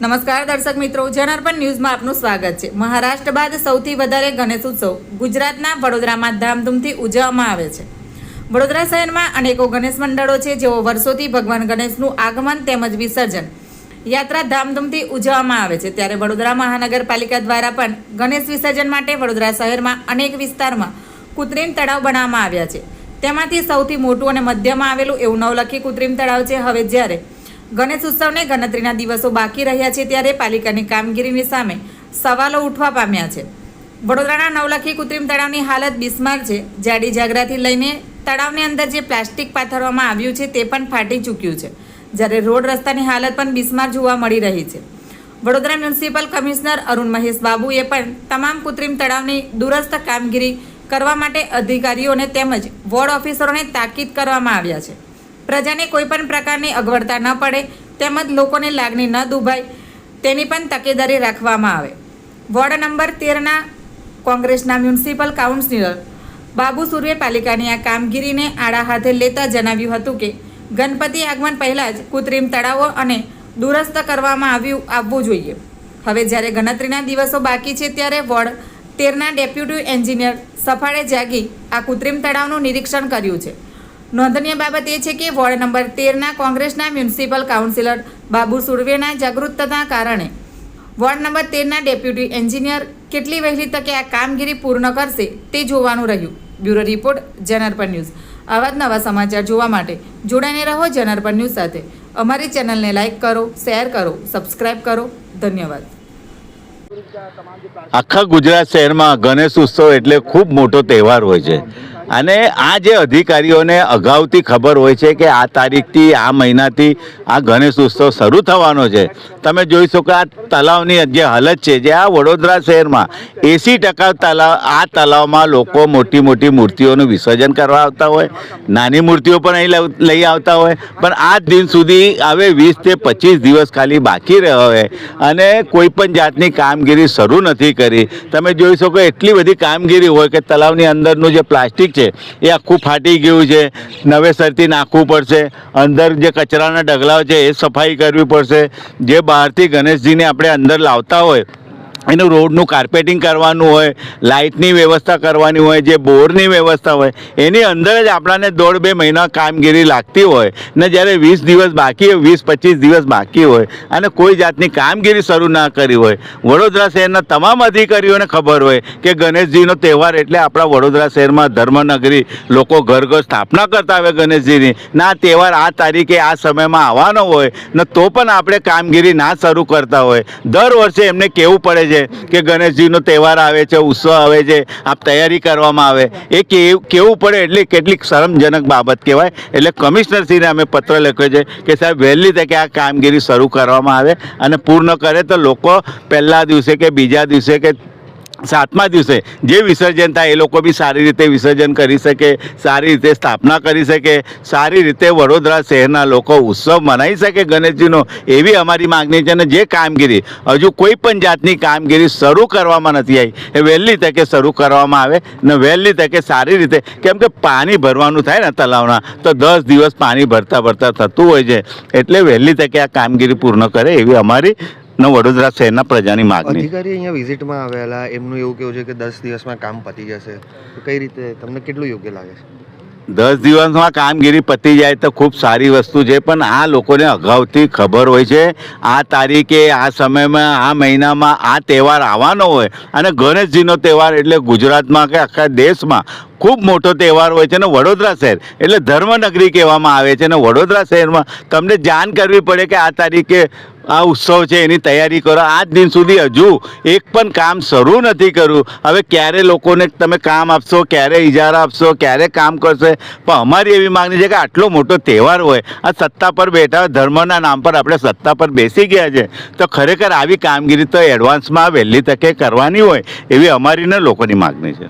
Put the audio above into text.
નમસ્કાર દર્શક મિત્રો, જનાર્પણ ન્યૂઝમાં આપનું સ્વાગત છે। મહારાષ્ટ્ર બાદ સૌથી વધારે ગણેશ ઉત્સવ ગુજરાતના વડોદરામાં ધામધૂમથી ઉજવવામાં આવે છે। વડોદરા શહેરમાં અનેકો ગણેશ મંડળો છે, જેઓ વર્ષોથી ભગવાન ગણેશનું આગમન તેમજ વિસર્જન યાત્રા ધામધૂમથી ઉજવવામાં આવે છે। ત્યારે વડોદરા મહાનગરપાલિકા દ્વારા પણ ગણેશ વિસર્જન માટે વડોદરા શહેરમાં અનેક વિસ્તારમાં કૃત્રિમ તળાવ બનાવવામાં આવ્યા છે। તેમાંથી સૌથી મોટું અને મધ્યમાં આવેલું એવું નવલખી કૃત્રિમ તળાવ છે। હવે જ્યારે ગણેશ ઉત્સવને ગણતરીના દિવસો બાકી રહ્યા છે, ત્યારે પાલિકાની કામગીરીની સામે સવાલો ઉઠવા પામ્યા છે। વડોદરાના નવલખી કૃત્રિમ તળાવની હાલત બિસ્માર છે। જાડી જાગરાથી લઈને તળાવની અંદર જે પ્લાસ્ટિક પાથરવામાં આવ્યું છે તે પણ ફાટી ચૂક્યું છે, જ્યારે રોડ રસ્તાની હાલત પણ બિસ્માર જોવા મળી રહી છે। વડોદરા મ્યુનિસિપલ કમિશનર અરુણ મહેશ બાબુએ પણ તમામ કૃત્રિમ તળાવની દુરસ્ત કામગીરી કરવા માટે અધિકારીઓને તેમજ વોર્ડ ઓફિસરોને તાકીદ કરવામાં આવ્યા છે। પ્રજાને કોઈ પણ પ્રકારની અગવડતા ન પડે તેમજ લોકોને લાગણી ન દુભાય તેની પણ તકેદારી રાખવામાં આવે। વોર્ડ નંબર 13ના કોંગ્રેસના મ્યુનિસિપલ કાઉન્સિલર બાબુ સુર્વે પાલિકાની આ કામગીરીને આડા હાથે લેતા જણાવ્યું હતું કે ગણપતિ આગમન પહેલાં જ કૃત્રિમ તળાવો અને દુરસ્ત કરવામાં આવવું જોઈએ। હવે જ્યારે ગણતરીના દિવસો બાકી છે, ત્યારે વોર્ડ 13ના ડેપ્યુટી એન્જિનિયર સફાળે જાગી આ કૃત્રિમ તળાવનું નિરીક્ષણ કર્યું છે। નોંધનીય બાબત એ છે કે વોર્ડ નંબર 13ના કોંગ્રેસના મ્યુનિસિપલ કાઉન્સિલર બાબુ સુર્વેના જાગૃતતાના કારણે વોર્ડ નંબર 13ના ડેપ્યુટી એન્જિનિયર કેટલી વહેલી તકે આ કામગીરી પૂર્ણ કરશે તે જોવાનું રહ્યું। Bureau report, જનાર્પણ news. આવા જ નવા સમાચાર જોવા માટે જોડાઈને રહો જનાર્પણ ન્યૂઝ સાથે। અમારી ચેનલને લાઇક કરો, શેર કરો, સબસ્ક્રાઇબ કરો। ધન્યવાદ। આખા ગુજરાત શહેરમાં ગણેશ ઉત્સવ એટલે ખૂબ મોટો તહેવાર હોય છે, અને આ જે અધિકારીઓને અગાઉથી ખબર હોય છે કે આ તારીખથી, આ મહિનાથી આ ગણેશ ઉત્સવ શરૂ થવાનો છે। તમે જોઈ શકો આ તલાવની જે હાલત છે, જે આ વડોદરા શહેરમાં 80% આ તલાવમાં લોકો મોટી મોટી મૂર્તિઓનું વિસર્જન કરવા આવતા હોય, નાની મૂર્તિઓ પણ અહીં લઈ આવતા હોય, પણ આ દિન સુધી હવે 20 થી 25 દિવસ ખાલી બાકી રહ્યા હોય અને કોઈ પણ જાતની કામગીરી શરૂ નથી કરી। તમે જોઈ શકો એટલી બધી કામગીરી હોય કે તલાવની અંદરનું જે પ્લાસ્ટિક છે એ આખું ફાટી ગયું છે, નવેસરથી નાખવું પડશે। અંદર જે કચરાના ઢગલાઓ છે એ સફાઈ કરવી પડશે। જે બહારથી ગણેશજીને આપણે અંદર લાવતા હોય એનું રોડનું કાર્પેટિંગ કરવાનું હોય, લાઇટની વ્યવસ્થા કરવાની હોય, જે બોરની વ્યવસ્થા હોય, એની અંદર જ આપણને 1.5-2 મહિના કામગીરી લાગતી હોય ને જ્યારે 20 દિવસ બાકી હોય, 20-25 દિવસ બાકી હોય અને કોઈ જાતની કામગીરી શરૂ ના કરી હોય। વડોદરા શહેરના તમામ અધિકારીઓને ખબર હોય કે ગણેશજીનો તહેવાર એટલે આપણા વડોદરા શહેરમાં ધર્મનગરી, લોકો ઘર ઘર સ્થાપના કરતા હોય ગણેશજીની, ના તહેવાર આ તારીખે આ સમયમાં આવવાનો હોય ને તો પણ આપણે કામગીરી ના શરૂ કરતા હોય। દર વર્ષે એમને કહેવું પડે છે કે ગણેશજીનો તહેવાર આવે છે, ઉત્સવ આવે છે, આપ તૈયારી કરવામાં આવે, એ કેવું પડે એટલે કેટલીક શરમજનક બાબત કહેવાય। એટલે કમિશનરશ્રીને અમે પત્ર લખ્યો છે કે સાહેબ વહેલી તકે આ કામગીરી શરૂ કરવામાં આવે અને પૂર્ણ કરે તો લોકો પહેલા દિવસે કે બીજા દિવસે કે 7મા દિવસે જે વિસર્જન થાય એ લોકો બી સારી રીતે વિસર્જન કરી શકે, સારી રીતે સ્થાપના કરી શકે, સારી રીતે વડોદરા શહેરના લોકો ઉત્સવ મનાવી શકે ગણેશજીનો, એવી અમારી માગણી છે। અને જે કામગીરી હજુ કોઈ પણ જાતની કામગીરી શરૂ કરવામાં નથી આવી એ વહેલી તકે શરૂ કરવામાં આવે ને વહેલી તકે સારી રીતે, કેમ કે પાણી ભરવાનું થાય ને તલાવના તો 10 દિવસ પાણી ભરતા થતું હોય છે, એટલે વહેલી તકે આ કામગીરી પૂર્ણ કરે એવી અમારી વડોદરા શહેરના પ્રજાની માગણી। અધિકારી અહીંયા વિઝિટમાં આવેલા, એમનું એવું કેવું છે કે 10 દિવસમાં કામ પતી જશે, તો કઈ રીતે તમને કેટલું યોગ્ય લાગે છે? 10 દિવસમાં કામગીરી પતી જાય તો ખૂબ સારી વસ્તુ છે, પણ આ લોકોને અગાઉથી ખબર હોય છે આ તારીખે, આ સમયમાં, આ મહિનામાં આ તહેવાર આવવાનો હોય અને ગણેશજીનો તહેવાર એટલે ગુજરાતમાં કે આખા દેશમાં ખૂબ મોટો તહેવાર હોય છે ને વડોદરા શહેર એટલે ધર્મનગરી કહેવામાં આવે છે ને વડોદરા શહેરમાં તમને જાણ કરવી પડે કે આ તારીખે આ ઉત્સવ છે, એની તૈયારી કરો। આજ દિન સુધી હજુ એક પણ કામ શરૂ નથી કર્યું। હવે ક્યારે લોકોને તમે કામ આપશો, ક્યારે ઇજારા આપશો, ક્યારે કામ કરશે? પણ અમારી એવી માગણી છે કે આટલો મોટો તહેવાર હોય, આ સત્તા પર બેઠા ધર્મના નામ પર આપણે સત્તા પર બેસી ગયા છે, તો ખરેખર આવી કામગીરી તો એડવાન્સમાં વહેલી તકે કરવાની હોય એવી અમારી ને લોકોની માગણી છે।